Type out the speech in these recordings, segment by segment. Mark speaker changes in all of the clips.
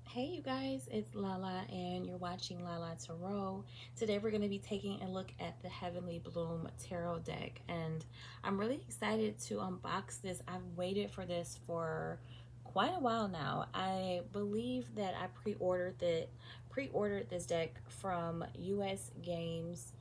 Speaker 1: Hey you guys, it's Lala and you're watching Lala Tarot. Today we're going to be taking a look at the Heavenly Bloom Tarot deck, and I'm really excited to unbox this. I've waited for this for quite a while now. I believe that I pre-ordered this deck from US Games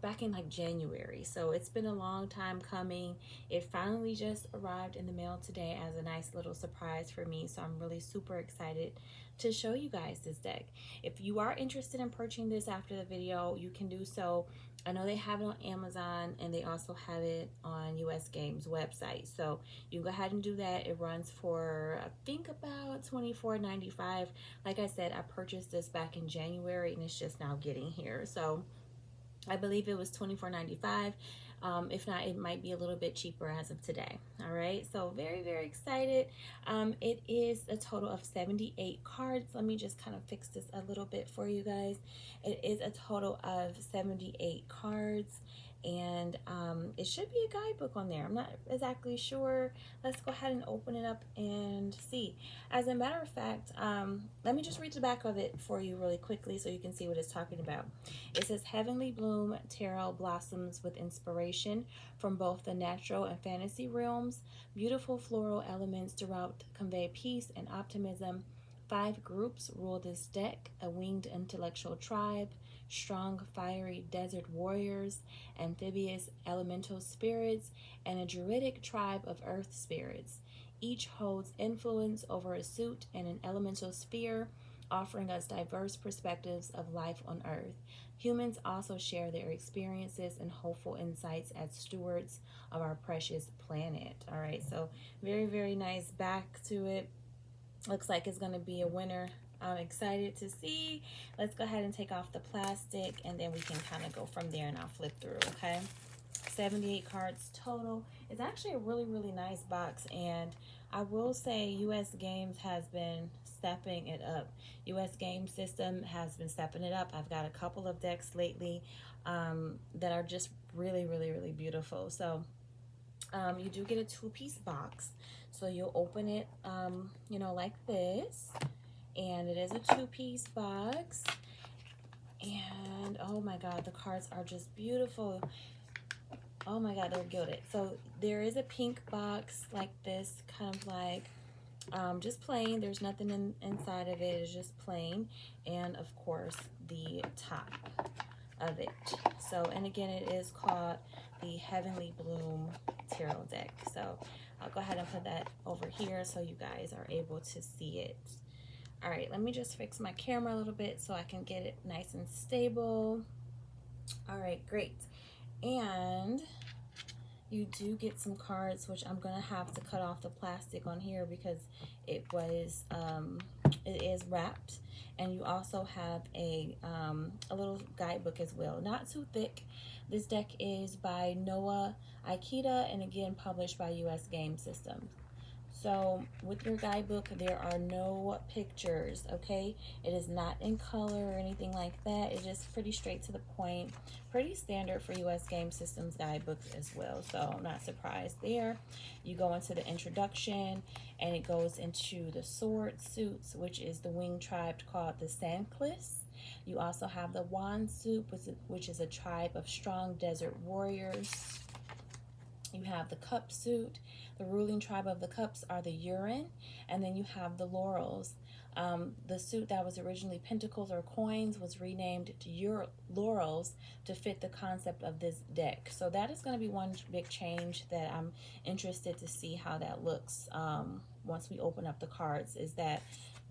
Speaker 1: back in like January. So it's been a long time coming. It finally just arrived in the mail today as a nice little surprise for me. So I'm really super excited to show you guys this deck. If you are interested in purchasing this after the video, you can do so. I know they have it on Amazon and they also have it on US Games website. So you can go ahead and do that. It runs for I think about $24.95. Like I said, I purchased this back in January and it's just now getting here. So I believe it was $24.95. If not, it might be a little bit cheaper as of today. All right, so very, very excited. It is a total of 78 cards. Let me just kind of fix this a little bit for you guys. It is a total of 78 cards, and it should be a guidebook on there. I'm not exactly sure. Let's go ahead and open it up and see. As a matter of fact, let me just read the back of it for you really quickly so you can see what it's talking about. It says, Heavenly Bloom Tarot blossoms with inspiration from both the natural and fantasy realms. Beautiful floral elements throughout convey peace and optimism. 5 groups rule this deck: a winged intellectual tribe, strong fiery desert warriors, amphibious elemental spirits, and a druidic tribe of earth spirits. Each holds influence over a suit and an elemental sphere, offering us diverse perspectives of life on earth. Humans also share their experiences and hopeful insights as stewards of our precious planet. All right, so very, very nice back to it. Looks like it's going to be a winner. I'm excited to see. Let's go ahead and take off the plastic and then we can kind of go from there, and I'll flip through, okay? 78 cards total. It's actually a really, really nice box, and I will say US Games has been stepping it up. US Game System has been stepping it up. I've got a couple of decks lately that are just really, really, really beautiful. So you do get a 2-piece box. So you'll open it, like this. And it is a 2-piece box. And oh my God, the cards are just beautiful. Oh my God, they're gilded. So there is a pink box like this, kind of like just plain. There's nothing inside of it. It's just plain. And of course, the top of it. So, and again, it is called the Heavenly Bloom Tarot deck. So I'll go ahead and put that over here so you guys are able to see it. All right, let me just fix my camera a little bit so I can get it nice and stable. All right, great. And you do get some cards, which I'm gonna have to cut off the plastic on here because it was it is wrapped. And you also have a little guidebook as well, not too thick. This deck is by Noah Aikida and again published by US Game Systems. So with your guidebook, there are no pictures, okay? It is not in color or anything like that. It's just pretty straight to the point. Pretty standard for US Game Systems guidebooks as well, so I'm not surprised there. You go into the introduction, and it goes into the sword suits, which is the winged tribe called the Sandcliffs. You also have the wand suit, which is a tribe of strong desert warriors. You have the cup suit. The ruling tribe of the cups are the urine. And then you have the laurels. The suit that was originally pentacles or coins was renamed to laurels to fit the concept of this deck. So that is going to be one big change that I'm interested to see how that looks once we open up the cards, is that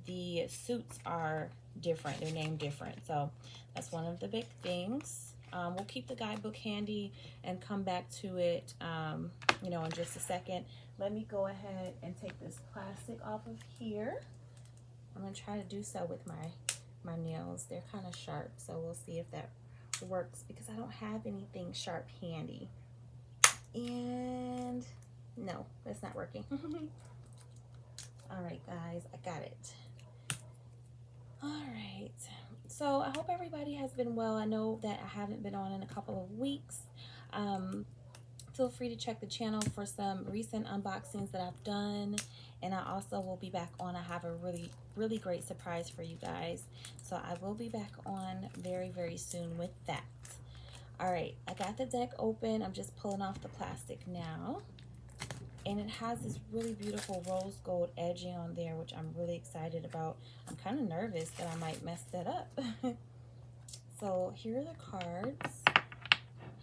Speaker 1: the suits are different. They're named different. So that's one of the big things. We'll keep the guidebook handy and come back to it, in just a second. Let me go ahead and take this plastic off of here. I'm going to try to do so with my nails. They're kind of sharp, so we'll see if that works because I don't have anything sharp handy. And no, that's not working. All right, guys, I got it. All right. So I hope everybody has been well. I know that I haven't been on in a couple of weeks. Feel free to check the channel for some recent unboxings that I've done. And I also will be back on. I have a really great surprise for you guys. So I will be back on very soon with that. All right, I got the deck open. I'm just pulling off the plastic now. And it has this really beautiful rose gold edging on there, which I'm really excited about. I'm kind of nervous that I might mess that up. So here are the cards.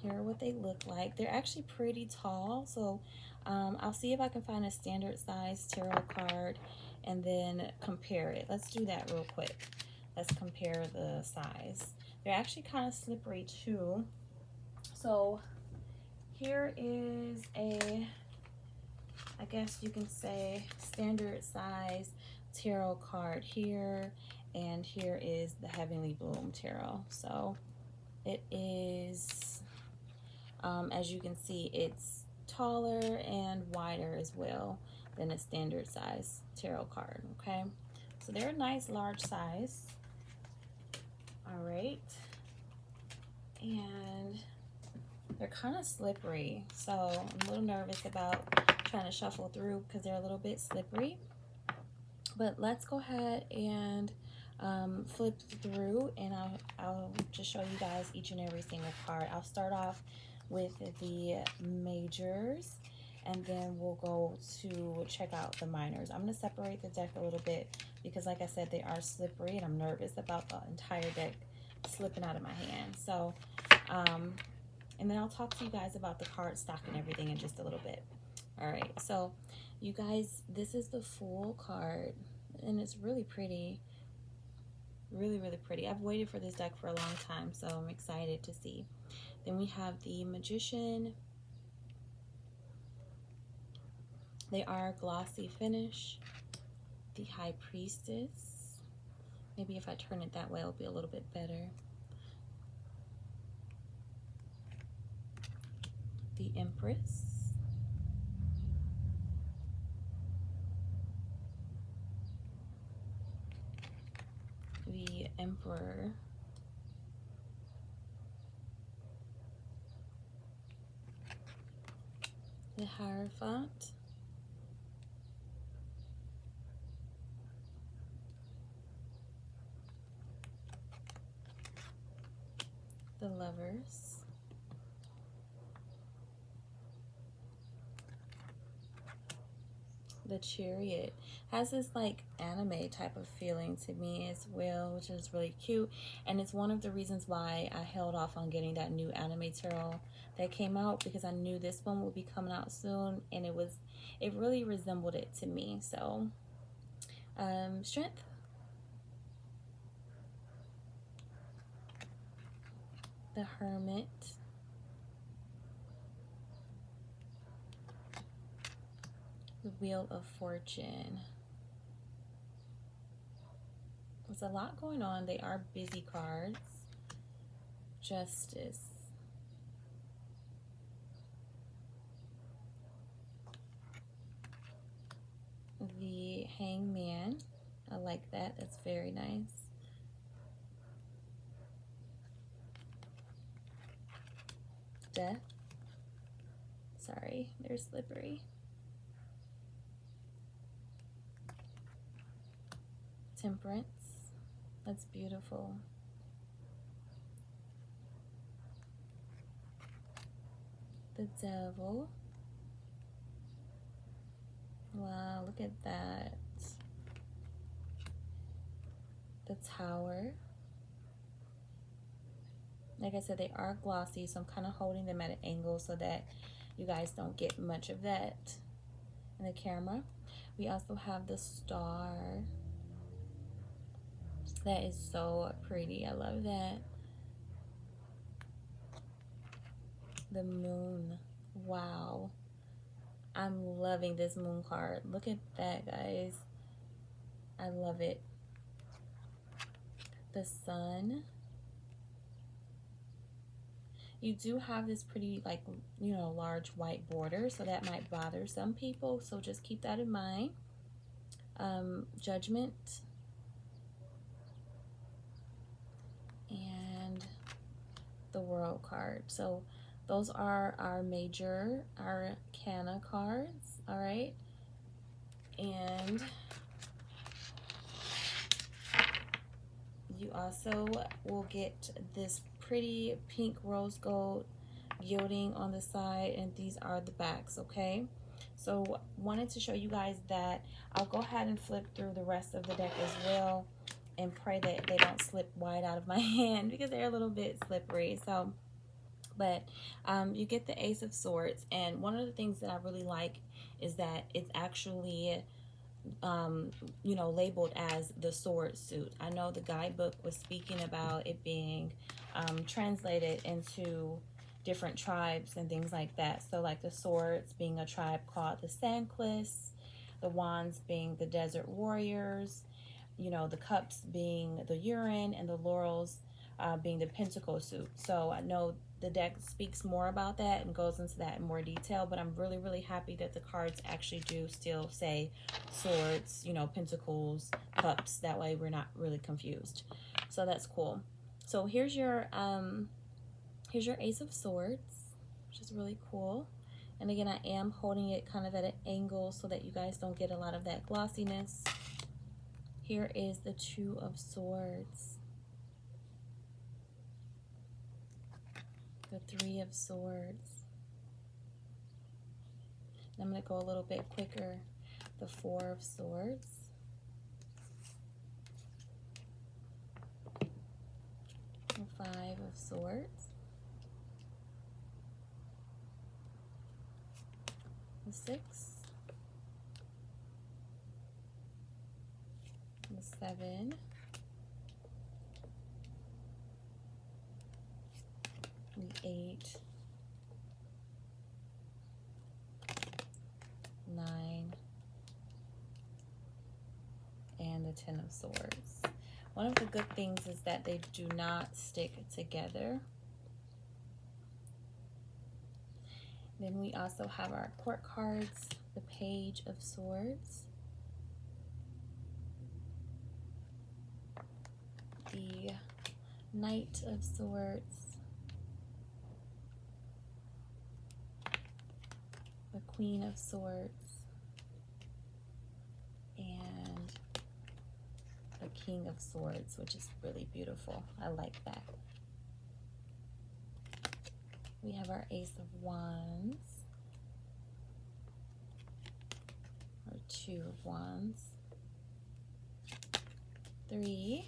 Speaker 1: Here are what they look like. They're actually pretty tall. So I'll see if I can find a standard size tarot card and then compare it. Let's do that real quick. Let's compare the size. They're actually kind of slippery too. So here is a, I guess you can say, standard size tarot card here, and here is the Heavenly Bloom tarot. So it is, as you can see, it's taller and wider as well than a standard size tarot card. Okay, so they're a nice large size. All right, and they're kind of slippery, so I'm a little nervous about trying to shuffle through because they're a little bit slippery. But let's go ahead and flip through, and I'll just show you guys each and every single card. I'll start off with the majors, and then we'll go to check out the minors. I'm going to separate the deck a little bit because, like I said, they are slippery, and I'm nervous about the entire deck slipping out of my hand. So, and then I'll talk to you guys about the card stock and everything in just a little bit. All right, so you guys, this is the Fool card, and it's really pretty. Really pretty. I've waited for this deck for a long time, so I'm excited to see. Then we have the Magician. They are glossy finish. The High Priestess. Maybe if I turn it that way, it'll be a little bit better. The Empress. The Emperor. The Hierophant. The Lovers. The Chariot. Has this like anime type of feeling to me as well, which is really cute, and it's one of the reasons why I held off on getting that new anime tarot that came out, because I knew this one would be coming out soon, and it really resembled it to me. So Strength. The Hermit. The Wheel of Fortune. There's a lot going on. They are busy cards. Justice. The Hangman. I like that. That's very nice. Death. Sorry, they're slippery. Temperance. That's beautiful. The Devil. Wow, look at that. The Tower. Like I said, they are glossy, so I'm kind of holding them at an angle so that you guys don't get much of that in the camera. We also have the Star. That is so pretty. I love that. The Moon. Wow. I'm loving this Moon card. Look at that, guys. I love it. The Sun. You do have this pretty, like, you know, large white border, so that might bother some people, so just keep that in mind. Judgment. And the World card. So those are our major arcana cards. All right, And you also will get this pretty pink rose gold gilding on the side, and these are the backs. Okay, so wanted to show you guys that. I'll go ahead and flip through the rest of the deck as well and pray that they don't slip wide out of my hand because they're a little bit slippery. So but you get the Ace of Swords, and one of the things that I really like is that it's actually you know, labeled as the sword suit. I know the guidebook was speaking about it being translated into different tribes and things like that. So like the swords being a tribe called the Sandcliffs, the wands being the desert warriors, you know, the cups being the urine, and the laurels being the pentacle suit. So I know the deck speaks more about that and goes into that in more detail, but I'm really, really happy that the cards actually do still say swords, you know, pentacles, cups. That way we're not really confused. So that's cool. So here's your Ace of Swords, which is really cool. And again, I am holding it kind of at an angle so that you guys don't get a lot of that glossiness. Here is the Two of Swords, the Three of Swords. And I'm going to go a little bit quicker. The Four of Swords, the Five of Swords, the Six, the Seven, the Eight, 9, and the Ten of Swords. One of the good things is that they do not stick together. Then we also have our court cards, the Page of Swords, the Knight of Swords, the Queen of Swords, and the King of Swords, which is really beautiful. I like that. We have our Ace of Wands, or Two of Wands, 3,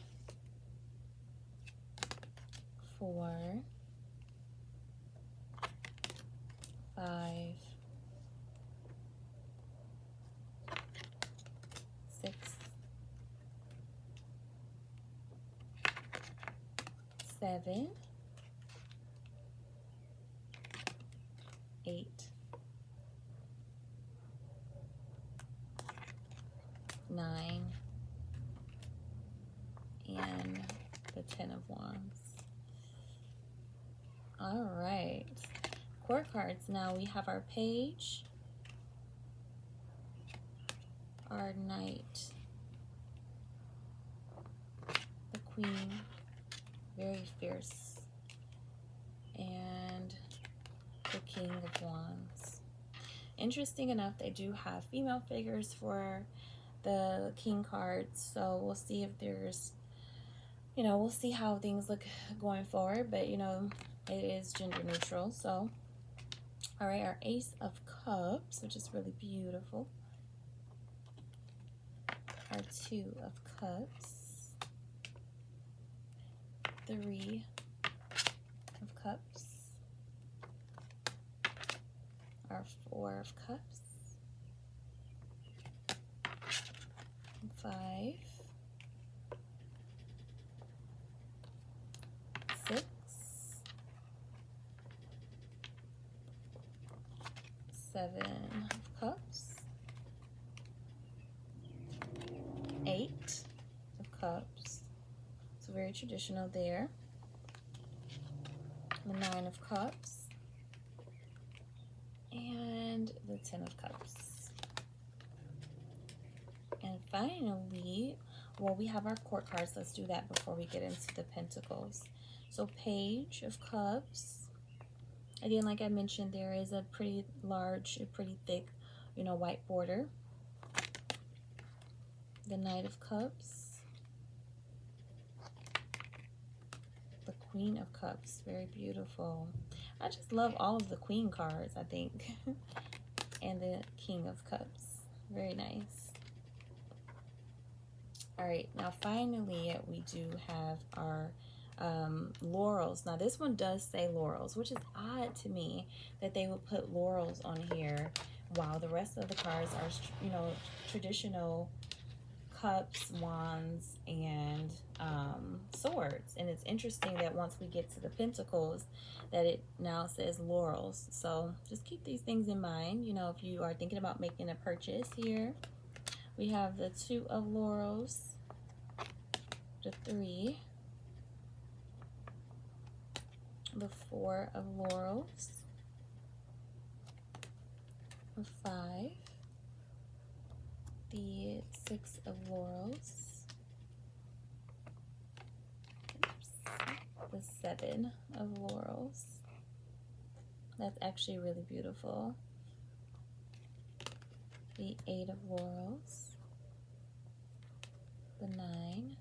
Speaker 1: 4, 5, 6, 7, 8, 9, and the Ten of Wands. All right, court cards. Now we have our Page, our Knight, the Queen, very fierce, and the King of Wands. Interesting enough, they do have female figures for the King cards, so we'll see if there's, you know, we'll see how things look going forward, but you know, it is gender neutral. So all right, our Ace of Cups, which is really beautiful, our Two of Cups, 3 of Cups, our 4 of Cups, 5, 6, 7 of Cups, 8 of Cups, so very traditional there, the 9 of Cups, and the 10 of Cups. And finally, well, we have our court cards. Let's do that before we get into the pentacles. So Page of Cups. Again, like I mentioned, there is a pretty large, a pretty thick, you know, white border. the Knight of Cups, the Queen of Cups, very beautiful. I just love all of the Queen cards, I think. And the King of Cups, very nice. All right, now finally we do have our laurels. Now this one does say laurels, which is odd to me that they would put laurels on here while the rest of the cards are, you know, traditional cups, wands, and swords. And it's interesting that once we get to the pentacles that it now says laurels. So just keep these things in mind, you know, if you are thinking about making a purchase here. We have the 2 of laurels, the 3, the 4 of laurels, the 5, the 6 of laurels, the 7 of laurels. That's actually really beautiful. The 8 of laurels, the 9,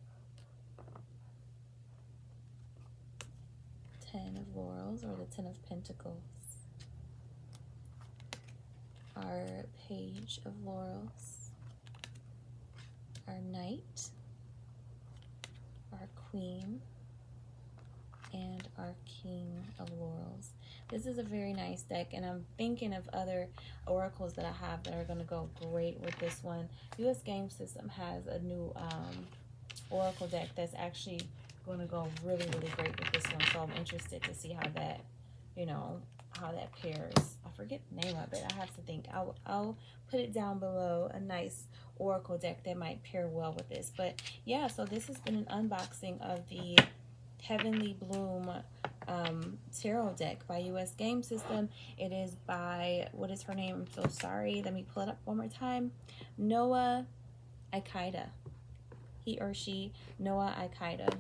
Speaker 1: 10 of laurels, or the 10 of pentacles, our page of laurels, our knight, our queen, and our king of laurels. This is a very nice deck, and I'm thinking of other oracles that I have that are going to go great with this one. US Game System has a new oracle deck that's actually going to go really, really great with this one, so I'm interested to see how that, you know, how that pairs. I forget the name of it. I have to think. I'll put it down below, a nice oracle deck that might pair well with this. But yeah, so this has been an unboxing of the Heavenly Bloom tarot deck by US Game System. It is by, what is her name? I'm so sorry. Let me pull it up one more time. Noah Ikaida. He or she, Noah Ikaida.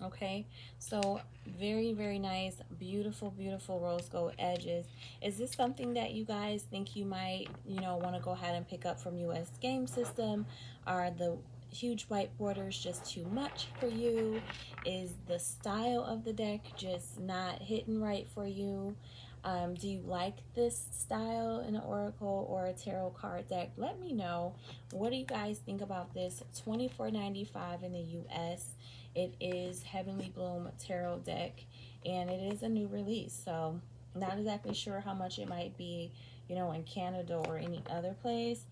Speaker 1: Okay, so very, very nice, beautiful, beautiful rose gold edges. Is this something that you guys think you might, you know, want to go ahead and pick up from US Game System? Are the huge white borders just too much for you? Is the style of the deck just not hitting right for you? Do you like this style in an oracle or a tarot card deck? Let me know. What do you guys think about this? $24.95 in the US. It is Heavenly Bloom tarot deck, and it is a new release, so not exactly sure how much it might be, you know, in Canada or any other place.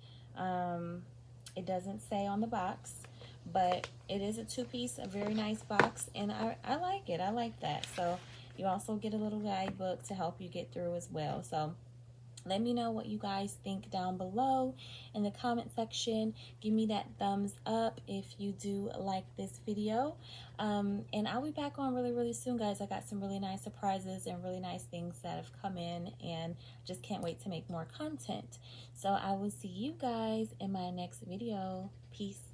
Speaker 1: It doesn't say on the box, but it is a 2-piece, a very nice box, and I like it. I like that. So you also get a little guidebook to help you get through as well. So let me know what you guys think down below in the comment section. Give me that thumbs up if you do like this video. And I'll be back on really, really soon, guys. I got some really nice surprises and really nice things that have come in, and just can't wait to make more content. So I will see you guys in my next video. Peace.